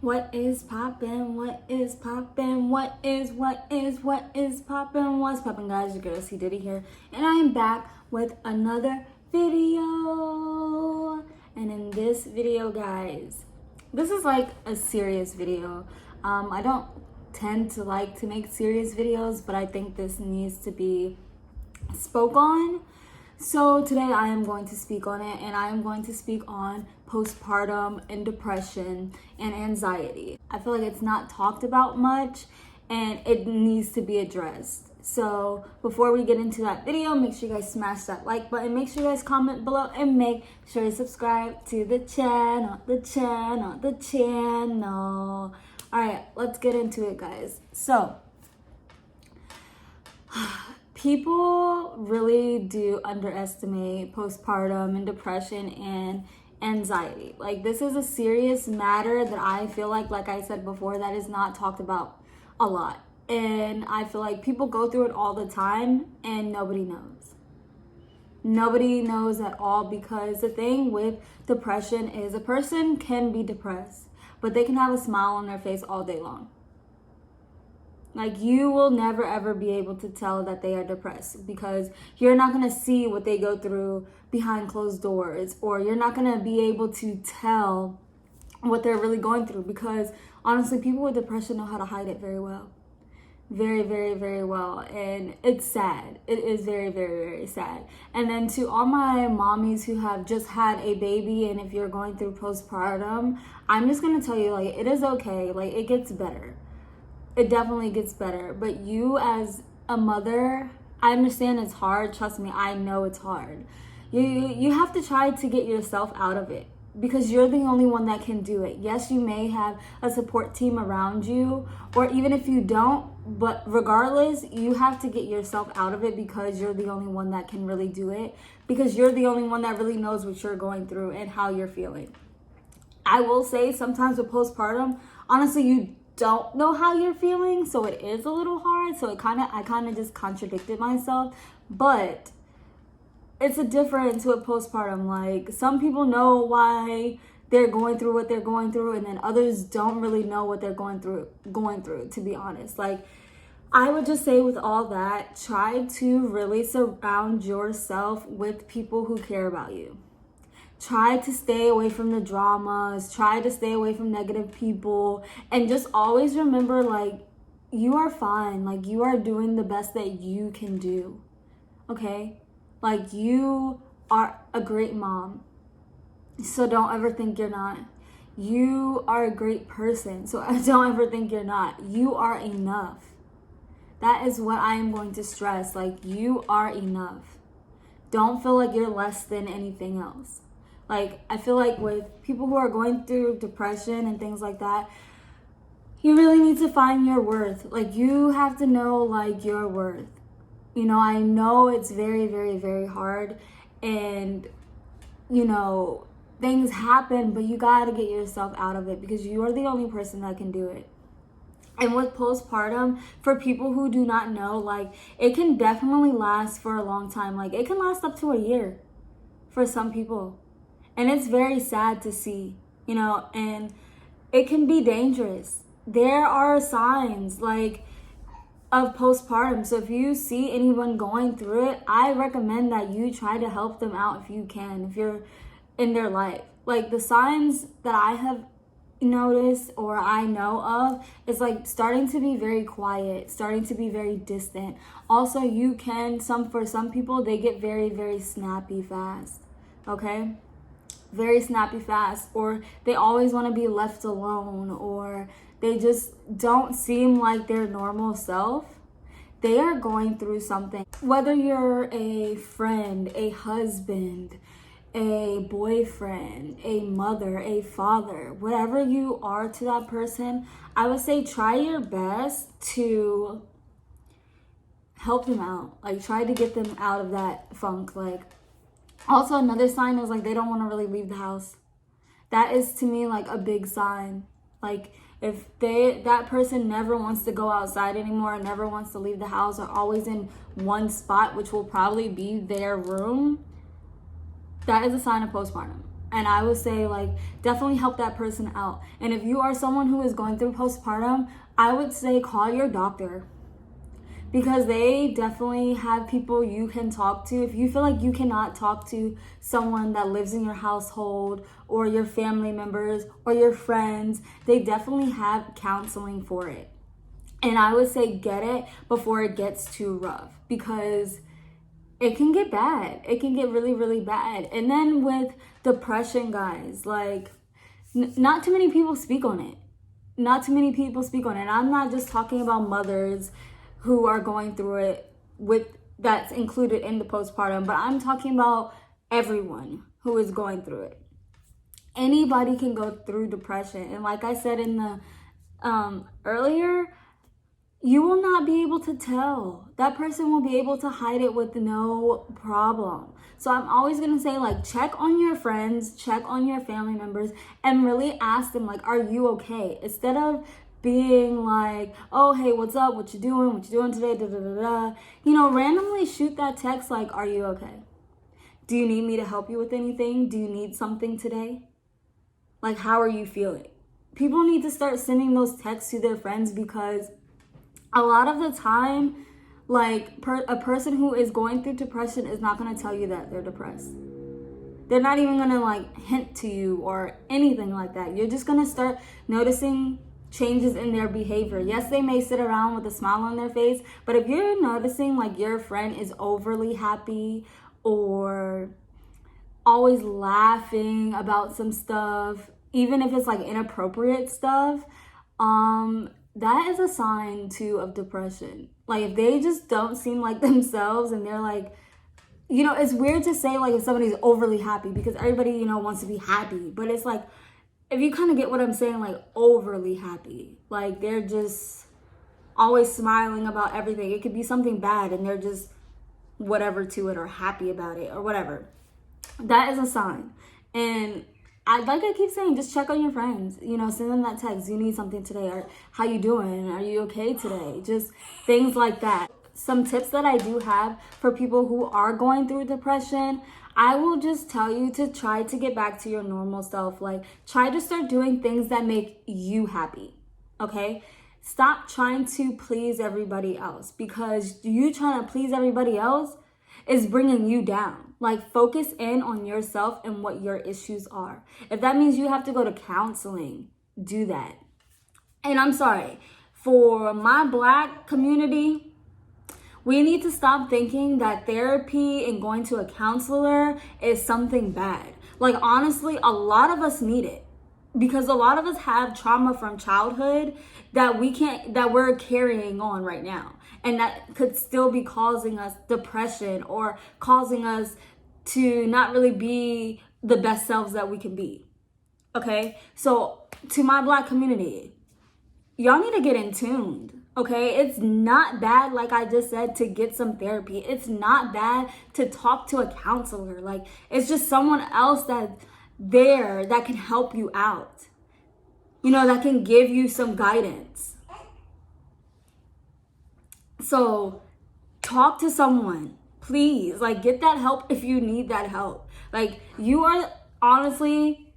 What is poppin'? What is poppin'? What is poppin'? What's poppin', guys? Your girl C Diddy here, and I am back with another video. And in this video, guys, this is like a serious video. I don't tend to like to make serious videos, but I think this needs to be spoke on. So today I am going to speak on it, and I am going to speak on postpartum and depression and anxiety. I feel like it's not talked about much and it needs to be addressed. So before we get into that video, make sure you guys smash that like button, make sure you guys comment below, and make sure you subscribe to the channel. All right, let's get into it, guys. So people really do underestimate postpartum and depression and anxiety. Like, this is a serious matter that I feel like I said before, that is not talked about a lot. And I feel like people go through it all the time and nobody knows. Nobody knows at all, because the thing with depression is a person can be depressed, but they can have a smile on their face all day long. Like, you will never ever be able to tell that they are depressed, because you're not going to see what they go through behind closed doors, or you're not going to be able to tell what they're really going through, because honestly, people with depression know how to hide it very well. Very, very, very well. And it's sad. It is very, very, very sad. And then to all my mommies who have just had a baby, and if you're going through postpartum, I'm just going to tell you, like, it is okay. Like, it gets better. It definitely gets better. But you as a mother, I understand it's hard. Trust me, I know it's hard. You have to try to get yourself out of it, because you're the only one that can do it. Yes, you may have a support team around you, or even if you don't, but regardless, you have to get yourself out of it, because you're the only one that can really do it, because you're the only one that really knows what you're going through and how you're feeling. I will say, sometimes with postpartum, honestly, you don't know how you're feeling, so it is a little hard. So I kind of just contradicted myself, but it's a difference with postpartum. Like, some people know why they're going through what they're going through, and then others don't really know what they're going through, to be honest. Like, I would just say, with all that, try to really surround yourself with people who care about you. Try to stay away from the dramas. Try to stay away from negative people. And just always remember, like, you are fine. Like, you are doing the best that you can do. Okay? Like, you are a great mom. So don't ever think you're not. You are a great person. So don't ever think you're not. You are enough. That is what I am going to stress. Like, you are enough. Don't feel like you're less than anything else. Like, I feel like with people who are going through depression and things like that, you really need to find your worth. Like, you have to know, like, your worth. You know, I know it's very, very, very hard, and, you know, things happen, but you got to get yourself out of it, because you are the only person that can do it. And with postpartum, for people who do not know, like, it can definitely last for a long time. Like, it can last up to a year for some people. And it's very sad to see, you know, and it can be dangerous. There are signs, like, of postpartum. So if you see anyone going through it, I recommend that you try to help them out if you can, if you're in their life. Like, the signs that I have noticed, or I know of, is like starting to be very quiet, starting to be very distant. Also, you can, for some people, they get very, very snappy fast. Okay? Very snappy fast, or they always want to be left alone, or they just don't seem like their normal self. They are going through something. Whether you're a friend, a husband, a boyfriend, a mother, a father, whatever you are to that person, I would say try your best to help them out. Like, try to get them out of that funk. Like, also, another sign is, like, they don't want to really leave the house. That is, to me, like, a big sign. Like, if that person never wants to go outside anymore, never wants to leave the house, or always in one spot, which will probably be their room, that is a sign of postpartum. And I would say, like, definitely help that person out. And if you are someone who is going through postpartum, I would say call your doctor, because they definitely have people you can talk to. If you feel like you cannot talk to someone that lives in your household or your family members or your friends, they definitely have counseling for it. And I would say get it before it gets too rough, because it can get bad. It can get really, really bad. And then with depression, guys, like, not too many people speak on it. Not too many people speak on it. I'm not just talking about mothers who are going through it with that's included in the postpartum, but I'm talking about everyone who is going through it. Anybody can go through depression. And like I said in the earlier, you will not be able to tell. That person will be able to hide it with no problem. So I'm always going to say, like, check on your friends, check on your family members, and really ask them, like, are you okay? Instead of being like, oh, hey, what's up? What you doing today? Da, da, da, da. You know, randomly shoot that text like, are you okay? Do you need me to help you with anything? Do you need something today? Like, how are you feeling? People need to start sending those texts to their friends, because a lot of the time, like, a person who is going through depression is not going to tell you that they're depressed. They're not even going to, like, hint to you or anything like that. You're just going to start noticing changes in their behavior. Yes, they may sit around with a smile on their face, but if you're noticing, like, your friend is overly happy or always laughing about some stuff, even if it's, like, inappropriate stuff, that is a sign too of depression. Like, if they just don't seem like themselves and they're like, you know, it's weird to say, like, if somebody's overly happy, because everybody, you know, wants to be happy, but it's like, if you kind of get what I'm saying, like, overly happy, like, they're just always smiling about everything. It could be something bad and they're just whatever to it, or happy about it, or whatever. That is a sign. And like I keep saying, just check on your friends. You know, send them that text. You need something today, or how you doing? Are you okay today? Just things like that. Some tips that I do have for people who are going through depression, I will just tell you to try to get back to your normal self. Like, try to start doing things that make you happy, okay? Stop trying to please everybody else, because you trying to please everybody else is bringing you down. Like, focus in on yourself and what your issues are. If that means you have to go to counseling, do that. And I'm sorry, for my Black community, we need to stop thinking that therapy and going to a counselor is something bad. Like, honestly, a lot of us need it, because a lot of us have trauma from childhood that we're carrying on right now. And that could still be causing us depression, or causing us to not really be the best selves that we can be. Okay? So, to my Black community, y'all need to get in tuned. Okay, it's not bad, like I just said, to get some therapy. It's not bad to talk to a counselor. Like, it's just someone else that's there that can help you out. You know, that can give you some guidance. So, talk to someone, please. Like, get that help if you need that help. Like, you are honestly,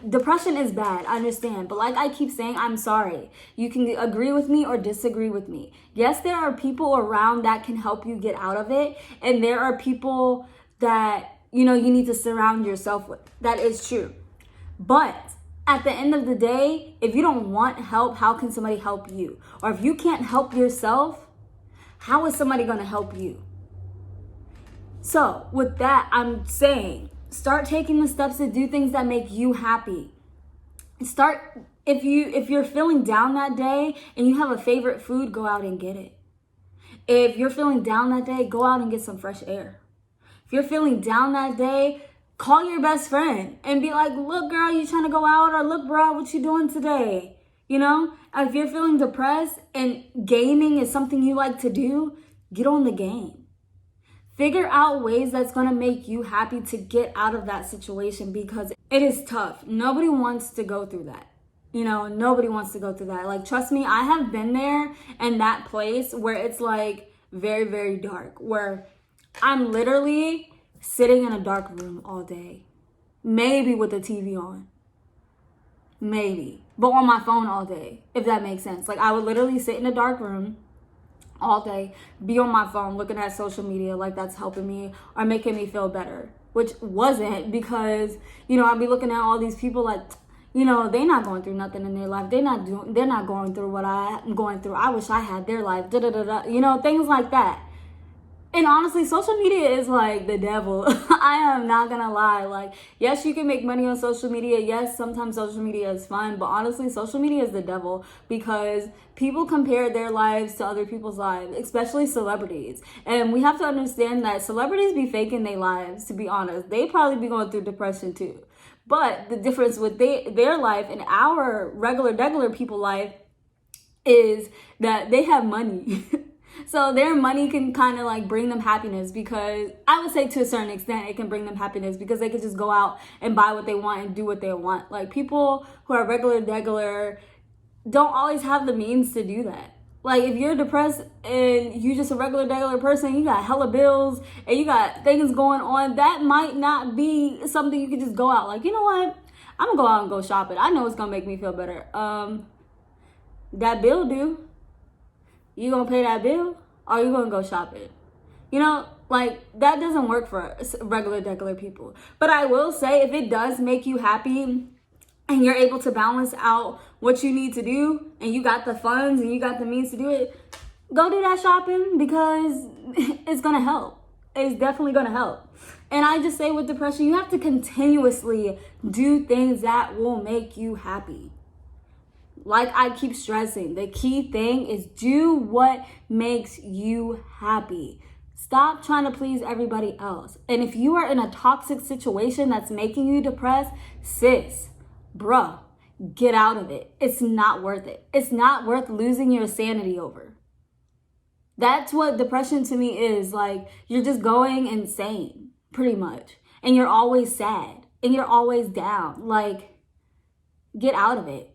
depression is bad, I understand, but like I keep saying, I'm sorry. You can agree with me or disagree with me. Yes, there are people around that can help you get out of it, and there are people that, you know, you need to surround yourself with. That is true. But at the end of the day, if you don't want help, how can somebody help you? Or if you can't help yourself, how is somebody going to help you? So with that, I'm saying, start taking the steps to do things that make you happy. If you're feeling down that day and you have a favorite food, go out and get it. If you're feeling down that day, go out and get some fresh air. If you're feeling down that day, call your best friend and be like, look, girl, you trying to go out? Or look, bro, what you doing today? You know, if you're feeling depressed and gaming is something you like to do, get on the game. Figure out ways that's going to make you happy to get out of that situation, because it is tough. Nobody wants to go through that. You know, nobody wants to go through that. Like, trust me, I have been there in that place where it's like very, very dark, where I'm literally sitting in a dark room all day. maybe with the TV on, maybe, but on my phone all day, if that makes sense. Like, I would literally sit in a dark room all day, be on my phone looking at social media, like that's helping me or making me feel better, which wasn't, because, you know, I'd be looking at all these people like, you know, they're not going through nothing in their life. They're not going through what I'm going through. I wish I had their life. Da da da da. You know, things like that. And honestly, social media is like the devil. I am not gonna lie. Like, yes, you can make money on social media. Yes, sometimes social media is fun. But honestly, social media is the devil, because people compare their lives to other people's lives, especially celebrities. And we have to understand that celebrities be faking their lives, to be honest. They probably be going through depression too. But the difference with their life and our regular people life is that they have money. So their money can kind of like bring them happiness, because I would say to a certain extent it can bring them happiness, because they can just go out and buy what they want and do what they want. Like, people who are regular don't always have the means to do that. Like, if you're depressed and you just a regular person, you got hella bills and you got things going on, that might not be something you can just go out like, you know what, I'm gonna go out and go shopping. I know it's gonna make me feel better. That bill due. You gonna pay that bill, or you gonna go shopping? You know, like, that doesn't work for regular people. But I will say, if it does make you happy and you're able to balance out what you need to do, and you got the funds and you got the means to do it, go do that shopping, because it's gonna help. It's definitely gonna help. And I just say, with depression, you have to continuously do things that will make you happy. Like I keep stressing, the key thing is do what makes you happy. Stop trying to please everybody else. And if you are in a toxic situation that's making you depressed, sis, bruh, get out of it. It's not worth it. It's not worth losing your sanity over. That's what depression to me is. Like, you're just going insane, pretty much. And you're always sad. And you're always down. Like, get out of it.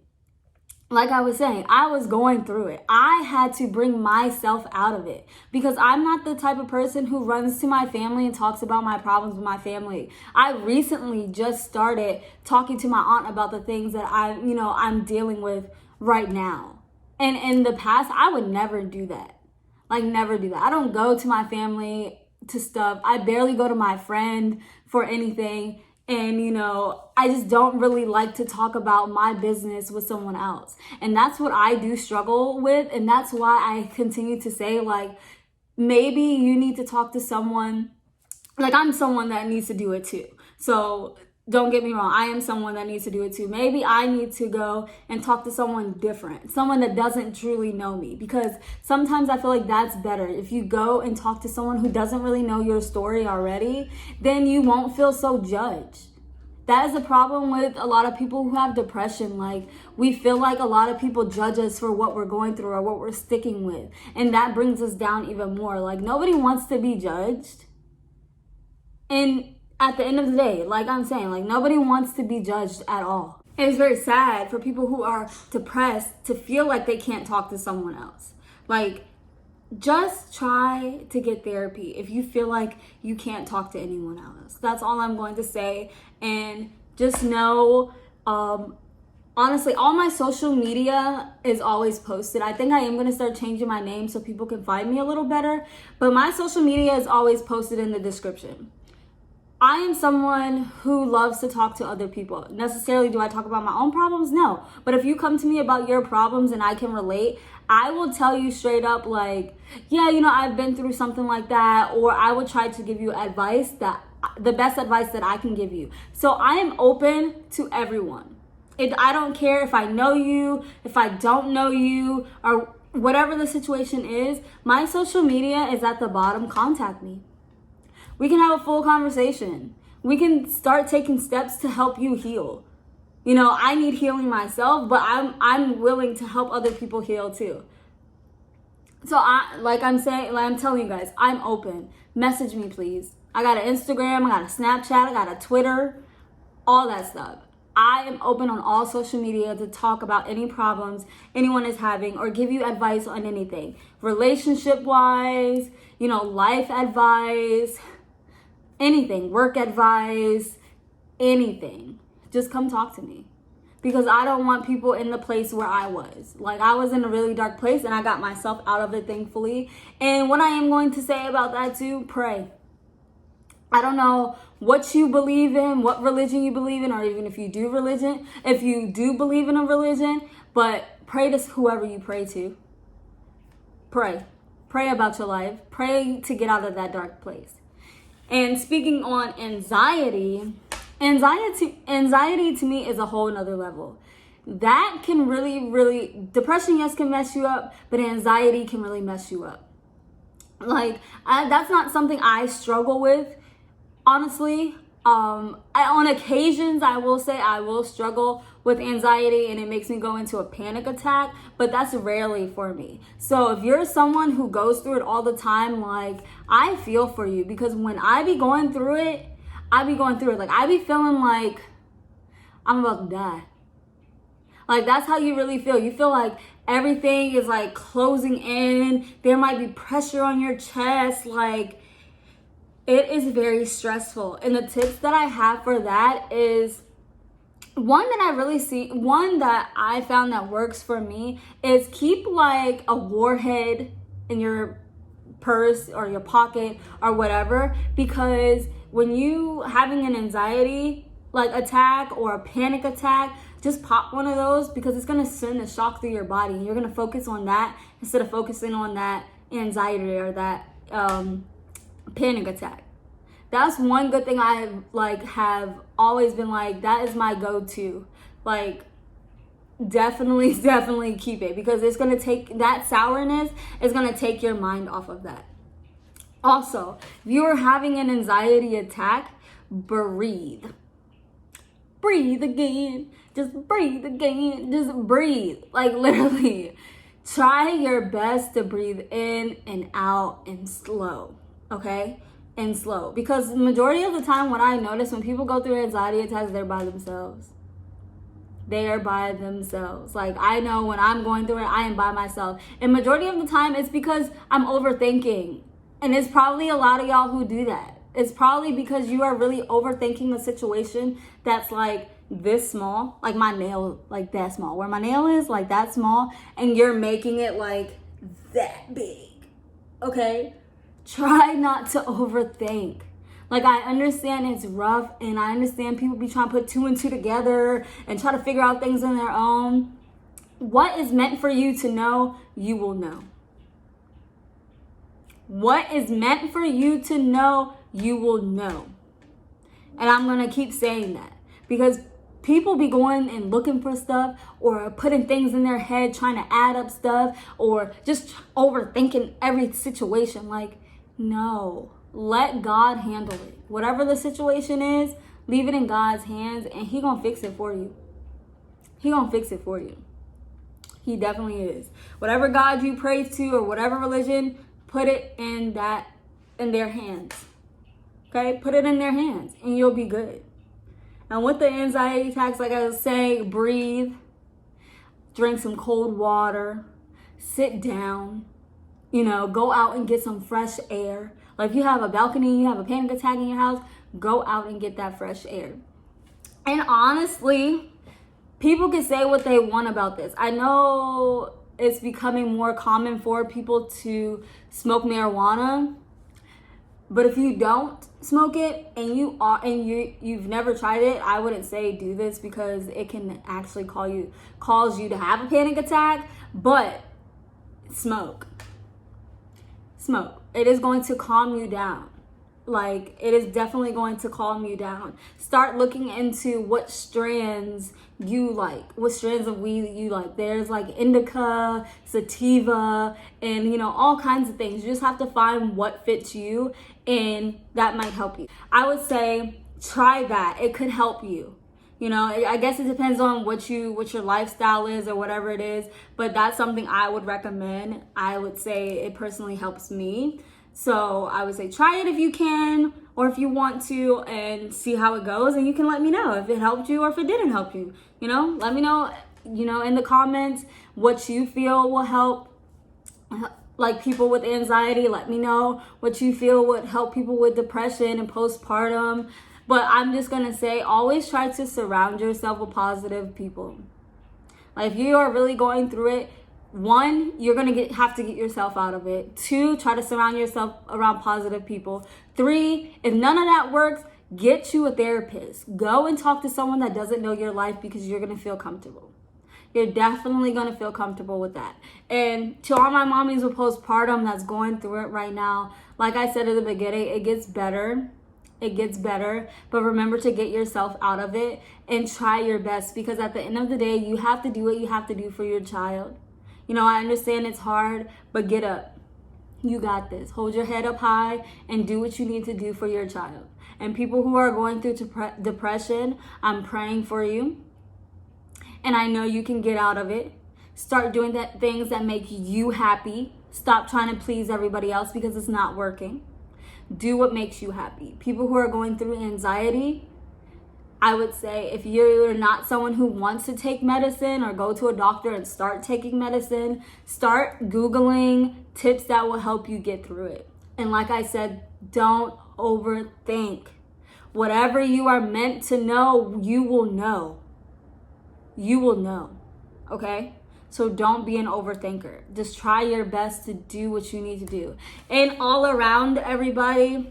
Like I was saying, I was going through it. I had to bring myself out of it, because I'm not the type of person who runs to my family and talks about my problems with my family. I recently just started talking to my aunt about the things that I'm dealing with right now. And in the past, I would never do that. Like, never do that. I don't go to my family to stuff. I barely go to my friend for anything. And, I just don't really like to talk about my business with someone else. And that's what I do struggle with. And that's why I continue to say, like, maybe you need to talk to someone. Like, I'm someone that needs to do it too. So don't get me wrong. I am someone that needs to do it too. Maybe I need to go and talk to someone different, someone that doesn't truly know me, because sometimes I feel like that's better. If you go and talk to someone who doesn't really know your story already, then you won't feel so judged. That is a problem with a lot of people who have depression. Like, we feel like a lot of people judge us for what we're going through or what we're sticking with. And that brings us down even more. Like, nobody wants to be judged. And at the end of the day, like I'm saying, like, nobody wants to be judged at all. And it's very sad for people who are depressed to feel like they can't talk to someone else. Like, just try to get therapy if you feel like you can't talk to anyone else. That's all I'm going to say. And just know, honestly, all my social media is always posted. I think I am going to start changing my name so people can find me a little better. But my social media is always posted in the description. I am someone who loves to talk to other people. Necessarily, do I talk about my own problems? No. But if you come to me about your problems and I can relate, I will tell you straight up, like, yeah, I've been through something like that. Or I will try to give you advice, the best advice that I can give you. So I am open to everyone. I don't care if I know you, if I don't know you, or whatever the situation is. My social media is at the bottom. Contact me. We can have a full conversation. We can start taking steps to help you heal. I need healing myself, but I'm willing to help other people heal too. So I'm telling you guys, I'm open. Message me, please. I got an Instagram, I got a Snapchat, I got a Twitter, all that stuff. I am open on all social media to talk about any problems anyone is having or give you advice on anything. Relationship-wise, life advice, anything, work advice, anything, just come talk to me. Because I don't want people in the place where I was. Like, I was in a really dark place and I got myself out of it, thankfully. And what I am going to say about that too, pray. I don't know what you believe in, what religion you believe in, or even if you do believe in a religion, but pray to whoever you pray to. Pray. Pray about your life. Pray to get out of that dark place. And speaking on anxiety to me is a whole nother level. That can really, depression, yes, can mess you up, but anxiety can really mess you up. Like, that's not something I struggle with, honestly. On occasions, I will say I will struggle with anxiety and it makes me go into a panic attack, but that's rarely for me. So if you're someone who goes through it all the time, like, I feel for you, because when I be going through it, like, I be feeling like I'm about to die. Like, that's how you really feel. You feel like everything is like closing in. There might be pressure on your chest. Like, it is very stressful. And the tips that I have for that is, one that I found that works for me is keep like a warhead in your purse or your pocket or whatever, because when you having an anxiety like attack or a panic attack, just pop one of those, because it's going to send a shock through your body and you're going to focus on that instead of focusing on that anxiety or that panic attack. That's one good thing I have always been like, that is my go-to. Like, definitely keep it, because it's going to take that sourness is going to take your mind off of that. Also, if you are having an anxiety attack, breathe. Breathe again. Just breathe again. Just breathe. Like, literally, try your best to breathe in and out and slow. Okay? And slow. Because the majority of the time, what I notice when people go through anxiety attacks, they're by themselves. They are by themselves. Like, I know when I'm going through it, I am by myself. And majority of the time, it's because I'm overthinking. And it's probably a lot of y'all who do that. It's probably because you are really overthinking the situation that's like this small. Like my nail, like that small. Where my nail is, like that small. And you're making it like that big. Okay? Try not to overthink. Like, I understand it's rough, and I understand people be trying to put 2 and 2 together and try to figure out things on their own. What is meant for you to know, you will know. What is meant for you to know, you will know. And I'm going to keep saying that, because people be going and looking for stuff or putting things in their head, trying to add up stuff, or just overthinking every situation. Like, no, let God handle it. Whatever the situation is, leave it in God's hands, and He gonna fix it for you. He gonna fix it for you. He definitely is. Whatever God you pray to or whatever religion, put it in their hands. Okay, put it in their hands, and you'll be good. And with the anxiety attacks, like I was saying, breathe, drink some cold water, sit down. Go out and get some fresh air. Like, if you have a balcony, you have a panic attack in your house, go out and get that fresh air. And honestly, people can say what they want about this. I know it's becoming more common for people to smoke marijuana, but if you don't smoke it and you've never tried it, I wouldn't say do this, because it can actually cause you to have a panic attack. But smoke. It is going to calm you down. Like, it is definitely going to calm you down. Start looking into what strands you like, what strands of weed you like. There's like indica, sativa, and all kinds of things. You just have to find what fits you, and that might help you. I would say try that. It could help you. I guess it depends on what your lifestyle is or whatever it is, but that's something I would recommend. I would say it personally helps me. So I would say try it if you can, or if you want to, and see how it goes. And you can let me know if it helped you or if it didn't help you. Let me know, in the comments what you feel will help, like, people with anxiety. Let me know what you feel would help people with depression and postpartum. But I'm just gonna say, always try to surround yourself with positive people. Like, if you are really going through it, one, you're gonna have to get yourself out of it. Two, try to surround yourself around positive people. Three, if none of that works, get you a therapist. Go and talk to someone that doesn't know your life, because you're gonna feel comfortable. You're definitely gonna feel comfortable with that. And to all my mommies with postpartum that's going through it right now, like I said at the beginning, it gets better. It gets better, but remember to get yourself out of it and try your best, because at the end of the day, you have to do what you have to do for your child. You know, I understand it's hard, but get up. You got this. Hold your head up high and do what you need to do for your child. And people who are going through depression, I'm praying for you. And I know you can get out of it. Start doing things that make you happy. Stop trying to please everybody else, because it's not working. Do what makes you happy. People who are going through anxiety, I would say, if you're not someone who wants to take medicine or go to a doctor and start taking medicine, start Googling tips that will help you get through it. And like I said, don't overthink. Whatever you are meant to know, you will know. You will know. Okay? So don't be an overthinker. Just try your best to do what you need to do. And all around, everybody,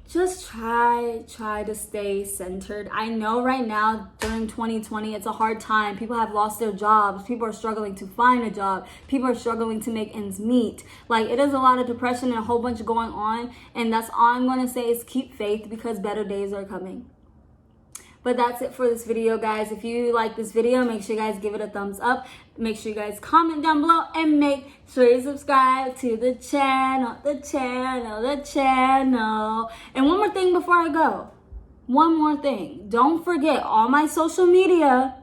just try to stay centered. I know right now during 2020, it's a hard time. People have lost their jobs. People are struggling to find a job. People are struggling to make ends meet. Like, it is a lot of depression and a whole bunch going on. And that's all I'm going to say is keep faith, because better days are coming. But that's it for this video, guys. If you like this video, make sure you guys give it a thumbs up. Make sure you guys comment down below, and make sure you subscribe to the channel. And one more thing before I go. One more thing. Don't forget, all my social media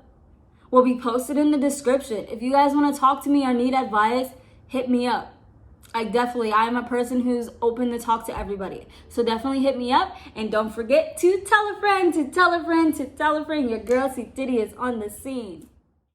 will be posted in the description. If you guys want to talk to me or need advice, hit me up. I'm a person who's open to talk to everybody. So definitely hit me up. And don't forget to tell a friend, to tell a friend, to tell a friend. Your girl C Diddy is on the scene.